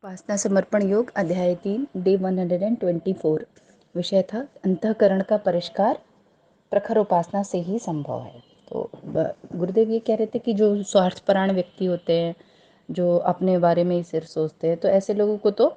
उपासना समर्पण योग अध्याय 3 डे 124। विषय था अंतःकरण का परिष्कार प्रखर उपासना से ही संभव है। तो गुरुदेव ये कह रहे थे कि जो स्वार्थपरायण व्यक्ति होते हैं, जो अपने बारे में ही सिर्फ सोचते हैं, तो ऐसे लोगों को तो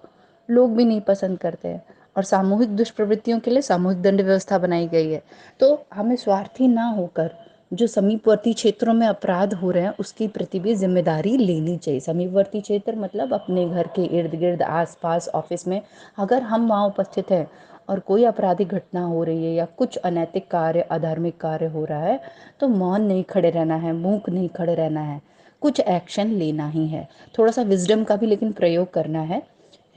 लोग भी नहीं पसंद करते हैं। और सामूहिक दुष्प्रवृत्तियों के लिए सामूहिक दंड व्यवस्था बनाई गई है। तो हमें स्वार्थी ना होकर जो समीपवर्ती क्षेत्रों में अपराध हो रहे हैं उसकी प्रति भी जिम्मेदारी लेनी चाहिए। समीपवर्ती क्षेत्र मतलब अपने घर के इर्द गिर्द, आसपास, ऑफिस में अगर हम वहाँ उपस्थित हैं और कोई आपराधिक घटना हो रही है या कुछ अनैतिक कार्य, अधार्मिक कार्य हो रहा है, तो मौन नहीं खड़े रहना है, मूक नहीं खड़े रहना है, कुछ एक्शन लेना ही है। थोड़ा सा विजडम का भी लेकिन प्रयोग करना है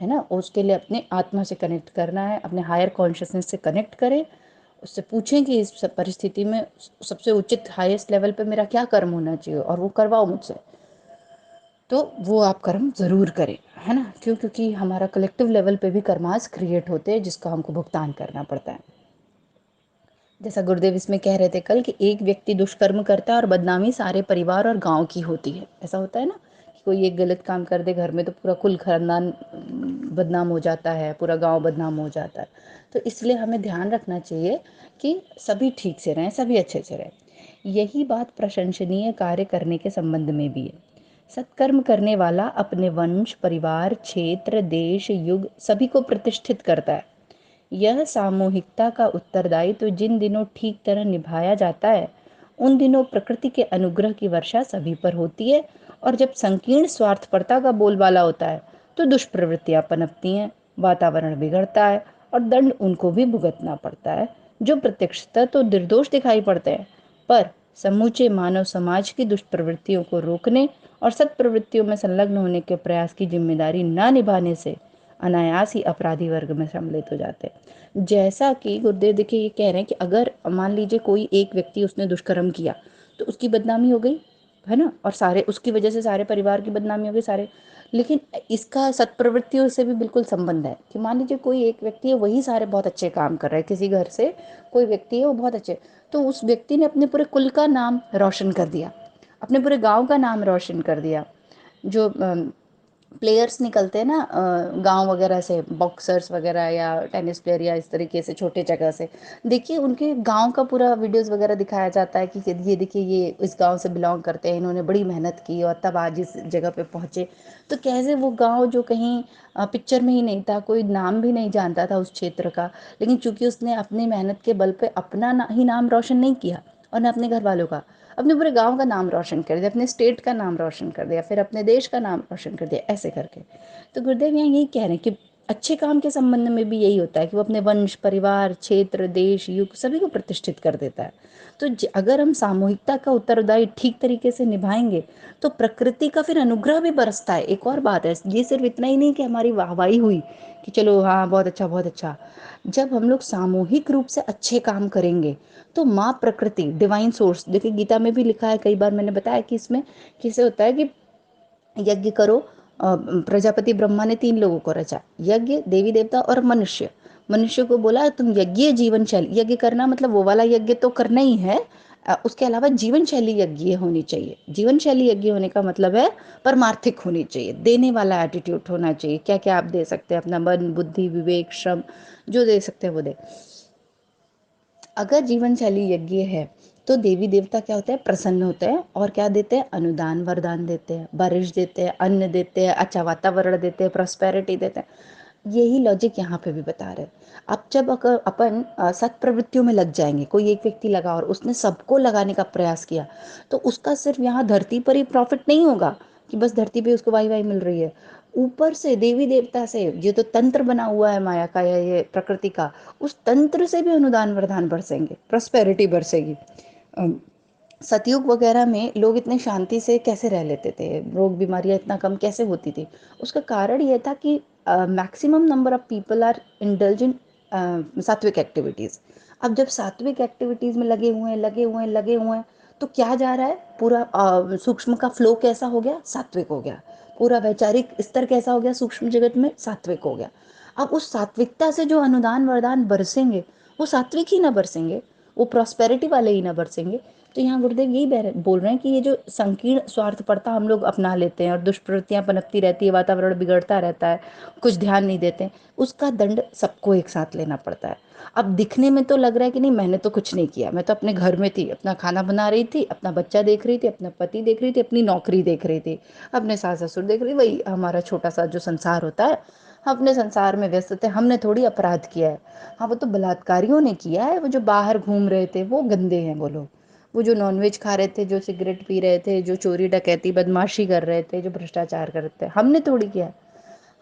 ना। उसके लिए अपने आत्मा से कनेक्ट करना है, अपने हायर कॉन्शियसनेस से कनेक्ट करें, उससे पूछें कि इस परिस्थिति में सबसे उचित हाईएस्ट लेवल पे मेरा क्या कर्म होना चाहिए और वो करवाओ मुझसे। तो वो आप कर्म ज़रूर करें, है ना। क्यों? क्योंकि हमारा कलेक्टिव लेवल पे भी कर्मास क्रिएट होते हैं जिसका हमको भुगतान करना पड़ता है। जैसा गुरुदेव इसमें कह रहे थे कल कि एक व्यक्ति दुष्कर्म करता है और बदनामी सारे परिवार और गांव की होती है। ऐसा होता है ना कि कोई एक गलत काम कर दे घर में तो पूरा कुल खानदान बदनाम हो जाता है, पूरा गांव बदनाम हो जाता है। तो इसलिए हमें ध्यान रखना चाहिए कि सभी ठीक से रहें, सभी अच्छे से रहें। यही बात प्रशंसनीय कार्य करने के संबंध में भी है। सत्कर्म करने वाला अपने वंश, परिवार, क्षेत्र, देश, युग सभी को प्रतिष्ठित करता है। यह सामूहिकता का उत्तरदायित्व जिन दिनों ठीक तरह निभाया जाता है, उन दिनों प्रकृति के अनुग्रह की वर्षा सभी पर होती है। और जब संकीर्ण स्वार्थपरता का बोलबाला होता है, तो दुष्प्रवृत्तियां पनपती हैं, वातावरण बिगड़ता है और दंड उनको भी भुगतना पड़ता है, जो प्रत्यक्षतः तो निर्दोष दिखाई पड़ते हैं, पर समूचे मानव समाज की दुष्प्रवृत्तियों को रोकने और सत्प्रवृत्तियों में संलग्न होने के प्रयास की जिम्मेदारी न निभाने से अनायास ही अपराधी वर्ग में सम्मिलित हो जाते हैं। जैसा कि गुरुदेव देखिए ये कह रहे हैं कि अगर मान लीजिए कोई एक व्यक्ति उसने दुष्कर्म किया तो उसकी बदनामी हो गई, है ना, और सारे उसकी वजह से सारे परिवार की बदनामी हो गई सारे। लेकिन इसका सत्प्रवृत्तियों से भी बिल्कुल संबंध है कि मान लीजिए कोई एक व्यक्ति है, वही सारे बहुत अच्छे काम कर रहा है, किसी घर से कोई व्यक्ति है वो बहुत अच्छे, तो उस व्यक्ति ने अपने पूरे कुल का नाम रोशन कर दिया, अपने पूरे गांव का नाम रोशन कर दिया। जो प्लेयर्स निकलते हैं ना गांव वगैरह से, बॉक्सर्स वगैरह या टेनिस प्लेयर या इस तरीके से छोटे जगह से, देखिए उनके गांव का पूरा वीडियोस वगैरह दिखाया जाता है कि ये देखिए ये इस गांव से बिलोंग करते हैं, इन्होंने बड़ी मेहनत की और तब आज इस जगह पे पहुंचे। तो कैसे वो गांव जो कहीं पिक्चर में ही नहीं था, कोई नाम भी नहीं जानता था उस क्षेत्र का, लेकिन चूंकि उसने अपनी मेहनत के बल पे अपना ही नाम रोशन नहीं किया और न अपने घर वालों का, अपने पूरे गांव का नाम रोशन कर दिया, अपने स्टेट का नाम रोशन कर दिया, फिर अपने देश का नाम रोशन कर दिया, ऐसे करके। तो गुरुदेव यहाँ यही कह रहे हैं कि अच्छे काम के संबंध में भी यही होता है कि वो अपने वंश, परिवार, क्षेत्र, देश, युग सभी को प्रतिष्ठित कर देता है। तो अगर हम सामूहिकता का उत्तरदायी ठीक तरीके से निभाएंगे तो प्रकृति का फिर अनुग्रह भी बरसता है। एक और बात है, ये सिर्फ इतना ही नहीं कि हमारी वाहवाही हुई कि चलो हाँ बहुत अच्छा बहुत अच्छा। जब हम लोग सामूहिक रूप से अच्छे काम करेंगे तो माँ प्रकृति, डिवाइन सोर्स, देखिए गीता में भी लिखा है, कई बार मैंने बताया कि इसमें कैसे होता है कि यज्ञ करो। प्रजापति ब्रह्मा ने 3 लोगों को रचा, यज्ञ, देवी देवता और मनुष्य। मनुष्य को बोला तुम यज्ञ जीवन शैली, यज्ञ करना मतलब वो वाला यज्ञ तो करना ही है, उसके अलावा जीवन शैली यज्ञ होनी चाहिए। जीवन शैली यज्ञ होने का मतलब है परमार्थिक होनी चाहिए, देने वाला एटीट्यूड होना चाहिए। क्या क्या आप दे सकते हैं, अपना मन, बुद्धि, विवेक, श्रम, जो दे सकते हैं वो दे। अगर जीवन शैली यज्ञ है तो देवी देवता क्या होते हैं, प्रसन्न होते हैं और क्या देते हैं, अनुदान वरदान देते हैं, बारिश देते हैं, अन्न देते हैं, अच्छा वातावरण देते हैं, प्रॉस्पेरिटी देते हैं। यही लॉजिक यहाँ पे भी बता रहे हैं। अब जब अगर अपन सत प्रवृत्तियों में लग जाएंगे, कोई एक व्यक्ति लगा और उसने सबको लगाने का प्रयास किया, तो उसका सिर्फ यहाँ धरती पर ही प्रॉफिट नहीं होगा कि बस धरती पे उसको वाई वाई मिल रही है। ऊपर से देवी देवता से, ये तो तंत्र बना हुआ है माया का या ये प्रकृति का, उस तंत्र से भी अनुदान वरदान बरसेंगे, प्रॉस्पेरिटी बरसेगी। सतयुग वगैरह में लोग इतने शांति से कैसे रह लेते थे, रोग बीमारियां इतना कम कैसे होती थी? उसका कारण ये था कि maximum number of people are indulge in sattvic activities. अब जब सात्विक एक्टिविटीज में लगे हुए हैं लगे हुए हैं लगे हुए हैं, तो क्या जा रहा है, पूरा सूक्ष्म का फ्लो कैसा हो गया, सात्विक हो गया। पूरा वैचारिक स्तर कैसा हो गया, सूक्ष्म जगत में सात्विक हो गया। अब उस सात्विकता से जो अनुदान वरदान बरसेंगे वो सात्विक ही ना बरसेंगे, वो प्रॉस्पेरिटी वाले ही ना बरसेंगे। तो यहाँ गुरुदेव यही बोल रहे हैं कि ये जो संकीर्ण स्वार्थपरता हम लोग अपना लेते हैं और दुष्प्रवृत्तियां पनपती रहती है, वातावरण बिगड़ता रहता है, कुछ ध्यान नहीं देते हैं, उसका दंड सबको एक साथ लेना पड़ता है। अब दिखने में तो लग रहा है कि नहीं मैंने तो कुछ नहीं किया, मैं तो अपने घर में थी, अपना खाना बना रही थी, अपना बच्चा देख रही थी, अपना पति देख रही थी, अपनी नौकरी देख रही थी, अपने सास ससुर देख रही, वही हमारा छोटा सा जो संसार होता है, हम अपने संसार में व्यस्त थे, हमने थोड़ी अपराध किया है। हाँ वो तो बलात्कारियों ने किया है, वो जो बाहर घूम रहे थे वो गंदे हैं वो लोग, वो जो नॉनवेज खा रहे थे, जो सिगरेट पी रहे थे, जो चोरी डकैती बदमाशी कर रहे थे, जो भ्रष्टाचार कर रहे थे, हमने थोड़ी किया।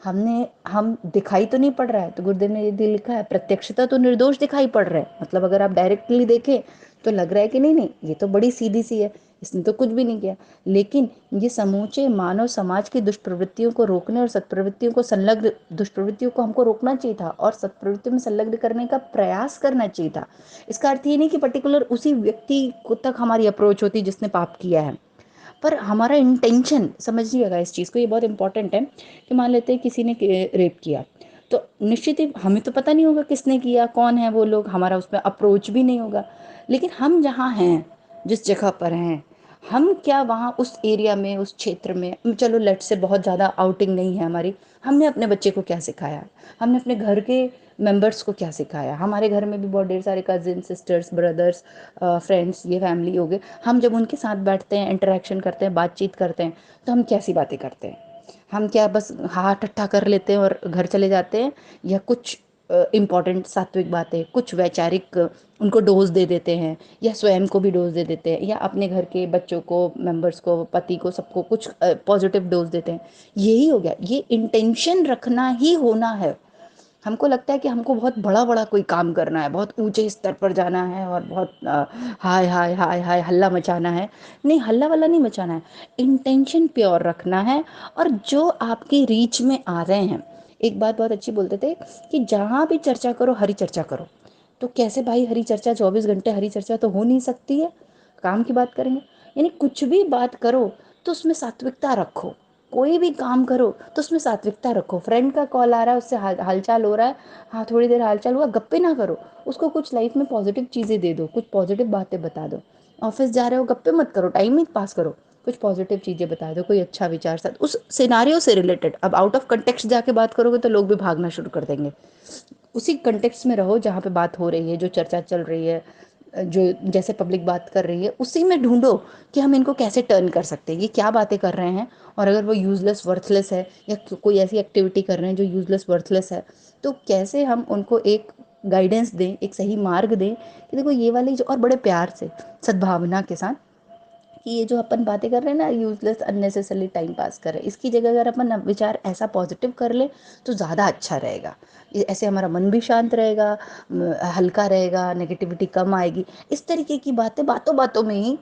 हम दिखाई तो नहीं पड़ रहा है, तो गुरुदेव ने ये लिखा है प्रत्यक्षता तो निर्दोष दिखाई पड़ रहा है, मतलब अगर आप डायरेक्टली देखें तो लग रहा है कि नहीं नहीं ये तो बड़ी सीधी सी है, इसने तो कुछ भी नहीं किया। लेकिन ये समूचे मानव समाज की दुष्प्रवृत्तियों को रोकने और सत्प्रवृत्तियों को संलग्न, दुष्प्रवृत्तियों को हमको रोकना चाहिए था और सत्प्रवृत्तियों में संलग्न करने का प्रयास करना चाहिए था। इसका अर्थ ये नहीं कि पर्टिकुलर उसी व्यक्ति को तक हमारी अप्रोच होती जिसने पाप किया है, पर हमारा इंटेंशन समझिएगा इस चीज़ को, ये बहुत इंपॉर्टेंट है कि मान लेते हैं किसी ने रेप किया, तो निश्चित ही हमें तो पता नहीं होगा किसने किया, कौन है वो लोग, हमारा उसमें अप्रोच भी नहीं होगा। लेकिन हम जहाँ हैं, जिस जगह पर हैं, हम क्या वहाँ उस एरिया में, उस क्षेत्र में, चलो लेट से बहुत ज़्यादा आउटिंग नहीं है हमारी, हमने अपने बच्चे को क्या सिखाया, हमने अपने घर के मेंबर्स को क्या सिखाया। हमारे घर में भी बहुत ढेर सारे कजिन सिस्टर्स ब्रदर्स फ्रेंड्स, ये फैमिली हो गए, हम जब उनके साथ बैठते हैं, इंटरेक्शन करते हैं, बातचीत करते हैं, तो हम कैसी बातें करते हैं, हम क्या बस हाँ ठट्ठा कर लेते हैं और घर चले जाते हैं, या कुछ इम्पॉर्टेंट सात्विक बातें, कुछ वैचारिक उनको डोज दे देते हैं, या स्वयं को भी डोज दे देते हैं, या अपने घर के बच्चों को, मेंबर्स को, पति को, सबको कुछ पॉजिटिव डोज देते हैं। यही हो गया, ये इंटेंशन रखना ही होना है। हमको लगता है कि हमको बहुत बड़ा बड़ा कोई काम करना है, बहुत ऊंचे स्तर पर जाना है और बहुत हाय हाय हाय हाय हल्ला मचाना है। नहीं, हल्ला वल्ला नहीं मचाना है, इंटेंशन प्योर रखना है। और जो आपकी रीच में आ रहे हैं, एक बात बहुत अच्छी बोलते थे कि जहाँ भी चर्चा करो हरी चर्चा करो। तो कैसे भाई हरी चर्चा, 24 घंटे हरी चर्चा तो हो नहीं सकती है, काम की बात करेंगे, यानी कुछ भी बात करो तो उसमें सात्विकता रखो, कोई भी काम करो तो उसमें सात्विकता रखो। फ्रेंड का कॉल आ रहा है, उससे हालचाल हो रहा है, हाँ थोड़ी देर हालचाल हुआ, गप्पे ना करो, उसको कुछ लाइफ में पॉजिटिव चीज़ें दे दो, कुछ पॉजिटिव बातें बता दो। ऑफिस जा रहे हो गप्पे मत करो, टाइम ही पास करो, कुछ पॉजिटिव चीज़ें बता दो, कोई अच्छा विचार साथ उस सिनारियो से रिलेटेड। अब आउट ऑफ कंटेक्स्ट जाके बात करोगे तो लोग भी भागना शुरू कर देंगे। उसी कंटेक्स्ट में रहो जहाँ पे बात हो रही है, जो चर्चा चल रही है, जो जैसे पब्लिक बात कर रही है, उसी में ढूंढो कि हम इनको कैसे टर्न कर सकते हैं, ये क्या बातें कर रहे हैं। और अगर वो यूजलेस वर्थलेस है, या कोई ऐसी एक्टिविटी कर रहे हैं जो यूजलेस वर्थलेस है, तो कैसे हम उनको एक गाइडेंस दें, एक सही मार्ग दें कि देखो ये वाली जो, और बड़े प्यार से, सद्भावना के साथ, कि ये जो अपन बातें कर रहे हैं ना, यूजलेस अननेसेसरली टाइम पास कर रहे हैं, इसकी जगह अगर अपन विचार ऐसा पॉजिटिव कर ले तो ज़्यादा अच्छा रहेगा। ऐसे हमारा मन भी शांत रहेगा, हल्का रहेगा, नेगेटिविटी कम आएगी। इस तरीके की बातें बातों बातों में ही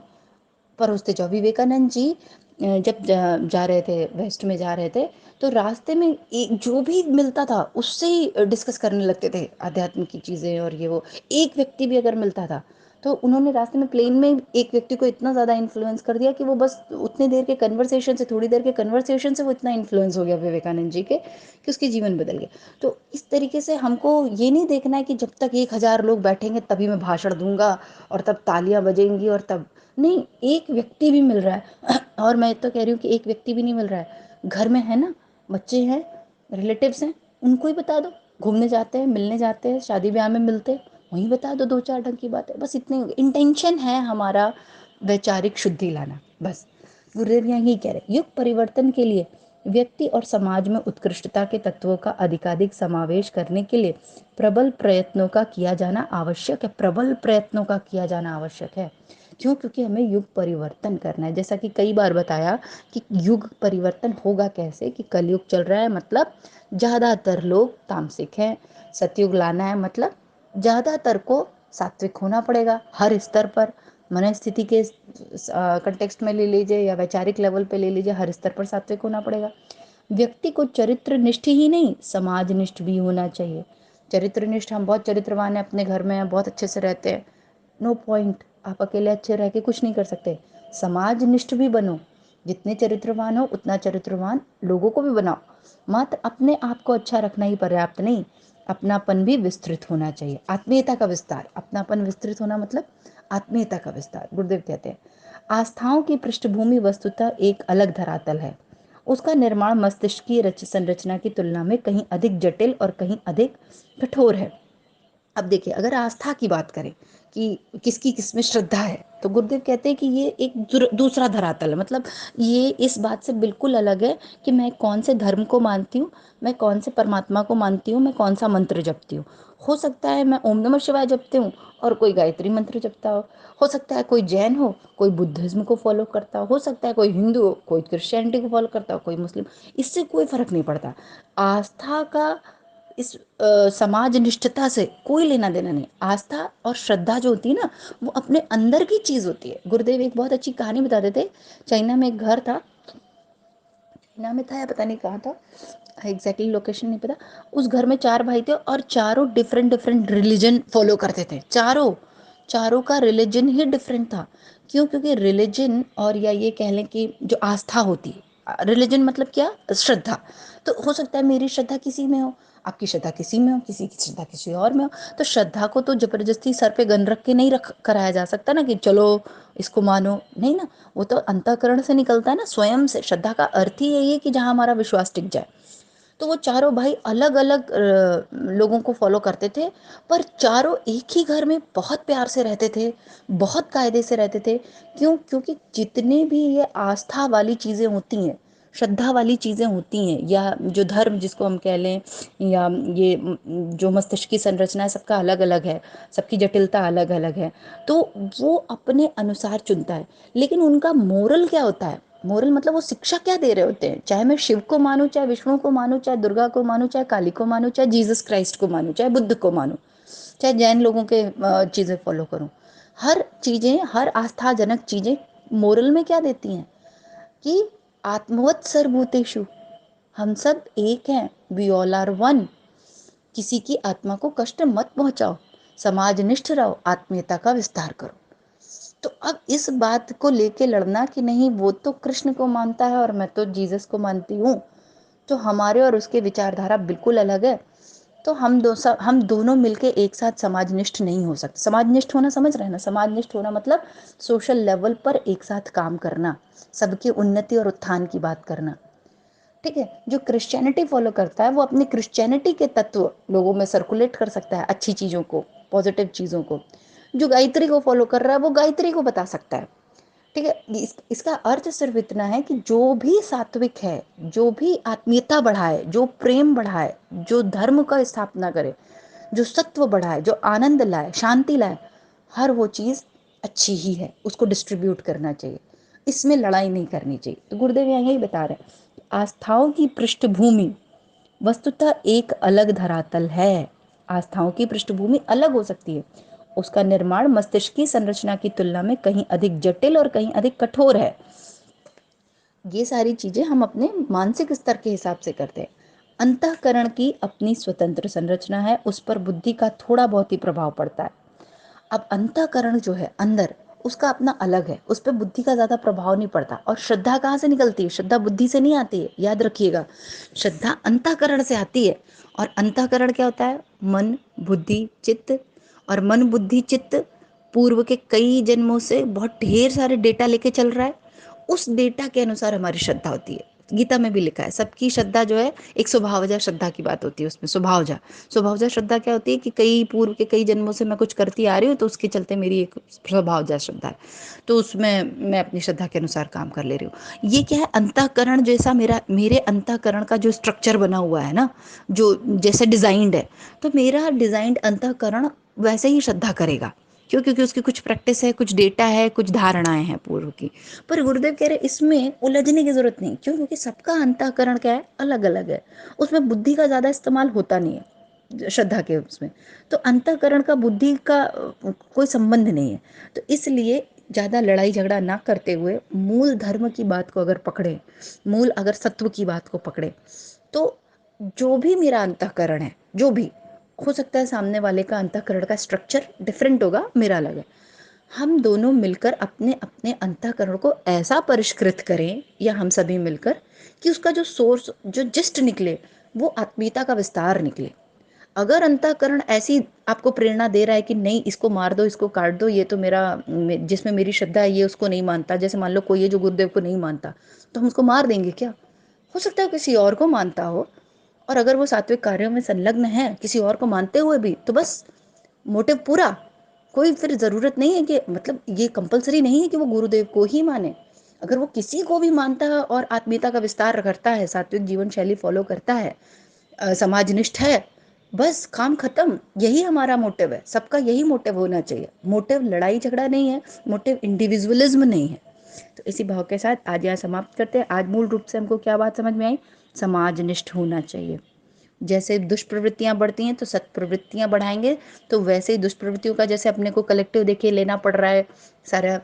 परोसते जाओ। विवेकानंद जी जब जा रहे थे, वेस्ट में जा रहे थे, तो रास्ते में एक जो भी मिलता था उससे ही डिस्कस करने लगते थे आध्यात्म की चीज़ें और ये वो। एक व्यक्ति भी अगर मिलता था तो उन्होंने रास्ते में प्लेन में एक व्यक्ति को इतना ज़्यादा इन्फ्लुएंस कर दिया कि वो बस उतनी देर के कन्वर्सेशन से, थोड़ी देर के कन्वर्सेशन से वो इतना इन्फ्लुएंस हो गया विवेकानंद जी के कि उसके जीवन बदल गया। तो इस तरीके से हमको ये नहीं देखना है कि जब तक 1,000 लोग बैठेंगे तभी मैं भाषण दूंगा और तब तालियां बजेंगी और तब नहीं, एक व्यक्ति भी मिल रहा है और मैं तो कह रही हूँ कि एक व्यक्ति भी नहीं मिल रहा है, घर में है ना, बच्चे हैं, रिलेटिव्स हैं, उनको ही बता दो। घूमने जाते हैं, मिलने जाते हैं, शादी ब्याह में मिलते हैं, वहीं बता दो दो चार ढंग की बातें, बस इतनी इंटेंशन है हमारा, वैचारिक शुद्धि लाना बस। गुरुदेव यहाँ यही कह रहे, युग परिवर्तन के लिए व्यक्ति और समाज में उत्कृष्टता के तत्वों का अधिकाधिक समावेश करने के लिए प्रबल प्रयत्नों का किया जाना आवश्यक है। प्रबल प्रयत्नों का किया जाना आवश्यक है। क्यों? क्योंकि हमें युग परिवर्तन करना है। जैसा कि कई बार बताया कि युग परिवर्तन होगा कैसे, कि कलयुग चल रहा है मतलब ज़्यादातर लोग तामसिक हैं, सतयुग लाना है मतलब ज़्यादातर को सात्विक होना पड़ेगा हर स्तर पर। मनस्थिति के कंटेक्स्ट में ले लीजिए या वैचारिक लेवल पे ले लीजिए, हर स्तर पर सात्विक होना पड़ेगा। व्यक्ति को चरित्र निष्ठ ही नहीं, समाज निष्ठ भी होना चाहिए। चरित्र निष्ठ, हम बहुत चरित्रवान हैं, अपने घर में हैं, बहुत अच्छे से रहते हैं, नो पॉइंट, आप अकेले अच्छे रह के कुछ नहीं कर सकते। समाज निष्ठ भी बनो, जितने चरित्रवान हो उतना चरित्रवान लोगों को भी बनाओ। मात्र अपने आप को अच्छा रखना ही पर्याप्त नहीं, अपनापन भी विस्तृत होना चाहिए। आत्मीयता का विस्तार, अपनापन विस्तृत होना मतलब आत्मीयता का विस्तार। गुरुदेव कहते हैं आस्थाओं की पृष्ठभूमि वस्तुतः एक अलग धरातल है, उसका निर्माण मस्तिष्क की संरचना की तुलना में कहीं अधिक जटिल और कहीं अधिक कठोर है। अब देखिए, अगर आस्था की बात करें कि किसकी किसमें श्रद्धा है, तो गुरुदेव कहते हैं कि ये एक दूसरा धरातल है। मतलब ये इस बात से बिल्कुल अलग है कि मैं कौन से धर्म को मानती हूँ, मैं कौन से परमात्मा को मानती हूँ, मैं कौन सा मंत्र जपती हूँ। हो सकता है मैं ओम नमः शिवाय जपती हूँ और कोई गायत्री मंत्र जपता हो सकता है कोई जैन हो, कोई बुद्धिज्म को फॉलो करता हो सकता है कोई हिंदू हो, कोई क्रिश्चियनिटी को फॉलो करता हो, कोई मुस्लिम। इससे कोई फर्क नहीं पड़ता। आस्था का इस समाज निष्ठता से कोई लेना देना नहीं। आस्था और श्रद्धा जो होती है ना, वो अपने अंदर की चीज होती है। गुरुदेव एक बहुत अच्छी कहानी बताते थे। चाइना में एक घर था, चाइना में था या पता नहीं कहाँ था, एग्जैक्टली लोकेशन नहीं पता। उस घर में 4 भाई थे और चारों डिफरेंट डिफरेंट रिलीजन फॉलो करते थे। चारों चारों का रिलीजन ही डिफरेंट था। क्यों? क्योंकि रिलीजन, और या ये कह लें कि जो आस्था होती है, रिलीजन मतलब क्या, श्रद्धा। तो हो सकता है मेरी श्रद्धा किसी में हो, आपकी श्रद्धा किसी में हो, किसी की श्रद्धा किसी और में हो। तो श्रद्धा को तो जबरदस्ती सर पे गन रख के नहीं रख कराया जा सकता ना, कि चलो इसको मानो, नहीं ना। वो तो अंतःकरण से निकलता है ना, स्वयं से। श्रद्धा का अर्थ ही यही है कि जहाँ हमारा विश्वास टिक जाए। तो वो चारों भाई अलग अलग लोगों को फॉलो करते थे, पर चारों एक ही घर में बहुत प्यार से रहते थे, बहुत कायदे से रहते थे। क्यों? क्योंकि जितने भी ये आस्था वाली चीज़ें होती हैं, श्रद्धा वाली चीज़ें होती हैं, या जो धर्म जिसको हम कह लें, या ये जो मस्तिष्क की संरचना है, सबका अलग अलग है, सबकी जटिलता अलग अलग है। तो वो अपने अनुसार चुनता है। लेकिन उनका मोरल क्या होता है? मोरल मतलब वो शिक्षा क्या दे रहे होते हैं। चाहे मैं शिव को मानूं, चाहे विष्णु को मानूं, चाहे दुर्गा को मानूं, चाहे काली को मानूं, चाहे जीसस क्राइस्ट को मानूं, चाहे बुद्ध को मानूं, चाहे जैन लोगों के चीज़ें फॉलो करूं, हर चीज़ें, हर आस्थाजनक चीज़ें मोरल में क्या देती हैं कि आत्मवत् सर्वभूतेषु, हम सब एक हैं, वी ऑल आर वन। किसी की आत्मा को कष्ट मत पहुंचाओ, समाजनिष्ठ रहो, आत्मीयता का विस्तार करो। तो अब इस बात को लेके लड़ना कि नहीं वो तो कृष्ण को मानता है और मैं तो जीसस को मानती हूँ, तो हमारे और उसके विचारधारा बिल्कुल अलग है, तो हम दोनों मिलके एक साथ समाजनिष्ठ नहीं हो सकते। समाजनिष्ठ होना समझ रहे हैं ना? समाजनिष्ठ होना मतलब सोशल लेवल पर एक साथ काम करना, सबकी उन्नति और उत्थान की बात करना। ठीक है? जो क्रिश्चियनिटी फॉलो करता है वो अपनी क्रिश्चियनिटी के तत्व लोगों में सर्कुलेट कर सकता है, अच्छी चीज़ों को, पॉजिटिव चीज़ों को। जो गायत्री को फॉलो कर रहा है वो गायत्री को बता सकता है। ठीक है? इसका अर्थ सिर्फ इतना है कि जो भी सात्विक है, जो भी आत्मीयता बढ़ाए, जो प्रेम बढ़ाए, जो धर्म का स्थापना करे, जो सत्व बढ़ाए, जो आनंद लाए, शांति लाए, हर वो चीज़ अच्छी ही है, उसको डिस्ट्रीब्यूट करना चाहिए, इसमें लड़ाई नहीं करनी चाहिए। तो गुरुदेव यहाँ यही बता रहे हैं, आस्थाओं की पृष्ठभूमि वस्तुतः एक अलग धरातल है। आस्थाओं की पृष्ठभूमि अलग हो सकती है, उसका निर्माण मस्तिष्क की संरचना की तुलना में कहीं अधिक जटिल और कहीं अधिक कठोर है। ये सारी चीजें हम अपने मानसिक स्तर के हिसाब से करते हैं। अंतःकरण की अपनी स्वतंत्र संरचना है, उस पर बुद्धि का थोड़ा बहुत ही प्रभाव पड़ता है। अब अंतःकरण जो है अंदर, उसका अपना अलग है, उस पर बुद्धि का ज्यादा प्रभाव नहीं पड़ता। और श्रद्धा कहाँ से निकलती है? श्रद्धा बुद्धि से नहीं आती है, याद रखिएगा। श्रद्धा अंतःकरण से आती है। और अंतःकरण क्या होता है? मन, बुद्धि, चित्त। और मन, बुद्धि, चित्त पूर्व के कई जन्मों से बहुत ढेर सारे डेटा लेके चल रहा है, उस डेटा के अनुसार हमारी श्रद्धा होती है। गीता में भी लिखा है सबकी श्रद्धा जो है, एक स्वभावजा श्रद्धा की बात होती है उसमें। स्वभावजा, स्वभावजा श्रद्धा क्या होती है कि कई पूर्व के कई जन्मों से मैं कुछ करती आ रही हूँ, तो उसके चलते मेरी एक स्वभावजा श्रद्धा है, तो उसमें मैं अपनी श्रद्धा के अनुसार काम कर ले रही हूँ। ये क्या है? अंतःकरण जैसा मेरे अंतःकरण का जो स्ट्रक्चर बना हुआ है ना, जो जैसे डिजाइंड है, तो मेरा डिजाइंड अंतःकरण वैसे ही श्रद्धा करेगा। क्यों? क्योंकि उसकी कुछ प्रैक्टिस है, कुछ डेटा है, कुछ धारणाएं हैं पूर्व की। पर गुरुदेव कह रहे इसमें उलझने की जरूरत नहीं। क्यों? क्योंकि सबका अंतःकरण क्या है? अलग अलग है, उसमें बुद्धि का ज्यादा इस्तेमाल होता नहीं है श्रद्धा के उसमें। तो अंतःकरण का बुद्धि का कोई संबंध नहीं है। तो इसलिए ज्यादा लड़ाई झगड़ा ना करते हुए मूल धर्म की बात को अगर पकड़े, मूल अगर सत्व की बात को पकड़े, तो जो भी मेरा अंतःकरण है, जो भी हो सकता है, सामने वाले का अंतःकरण का स्ट्रक्चर डिफरेंट होगा, मेरा अलग है, हम दोनों मिलकर अपने अपने अंतःकरण को ऐसा परिष्कृत करें, या हम सभी मिलकर, कि उसका जो सोर्स, जो जस्ट निकले, वो आत्मीयता का विस्तार निकले। अगर अंतःकरण ऐसी आपको प्रेरणा दे रहा है कि नहीं इसको मार दो, इसको काट दो, ये तो जिसमें मेरी श्रद्धा है ये उसको नहीं मानता, जैसे मान लो कोई है जो गुरुदेव को नहीं मानता, तो हम उसको मार देंगे क्या? हो सकता है किसी और को मानता हो, और अगर वो सात्विक कार्यों में संलग्न है किसी और को मानते हुए भी, तो बस मोटिव पूरा। कोई फिर जरूरत नहीं है कि, मतलब ये कंपलसरी नहीं है कि वो गुरुदेव को ही माने। अगर वो किसी को भी मानता है और आत्मीयता का विस्तार करता है, सात्विक जीवन शैली फॉलो करता है, समाजनिष्ठ है, बस काम खत्म। यही हमारा मोटिव है, सबका यही मोटिव होना चाहिए। मोटिव लड़ाई झगड़ा नहीं है, मोटिव इंडिविजुअलिज्म नहीं है। तो इसी भाव के साथ आज यहाँ समाप्त करते हैं। आज मूल रूप से हमको क्या बात समझ में आई? समाजनिष्ठ होना चाहिए। जैसे दुष्प्रवृत्तियां बढ़ती हैं तो सत्प्रवृत्तियां बढ़ाएंगे, तो वैसे ही दुष्प्रवृत्तियों का जैसे अपने को कलेक्टिव देखिए लेना पड़ रहा है, सारा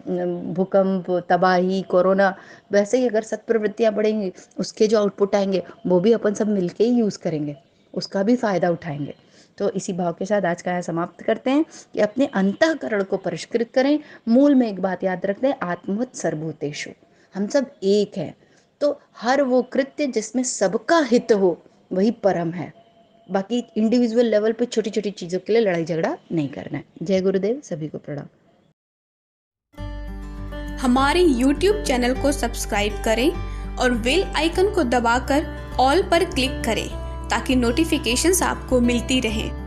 भूकंप, तबाही, कोरोना, वैसे ही अगर सत्प्रवृत्तियां बढ़ेंगी, उसके जो आउटपुट आएंगे वो भी अपन सब मिलके ही यूज़ करेंगे, उसका भी फायदा उठाएंगे। तो इसी भाव के साथ आज का यहाँ समाप्त करते हैं कि अपने अंतःकरण को परिष्कृत करें। मूल में एक बात याद रखते हैं, आत्मवत् सर्वभूतेषु, हम सब एक हैं। तो हर वो कृत्य जिसमें सबका हित हो वही परम है। बाकी इंडिविजुअल लेवल पे छोटी छोटी चीजों के लिए लड़ाई झगड़ा नहीं करना है। जय गुरुदेव, सभी को प्रणाम। हमारे YouTube चैनल को सब्सक्राइब करें और बेल आइकन को दबाकर ऑल पर क्लिक करें ताकि नोटिफिकेशंस आपको मिलती रहें।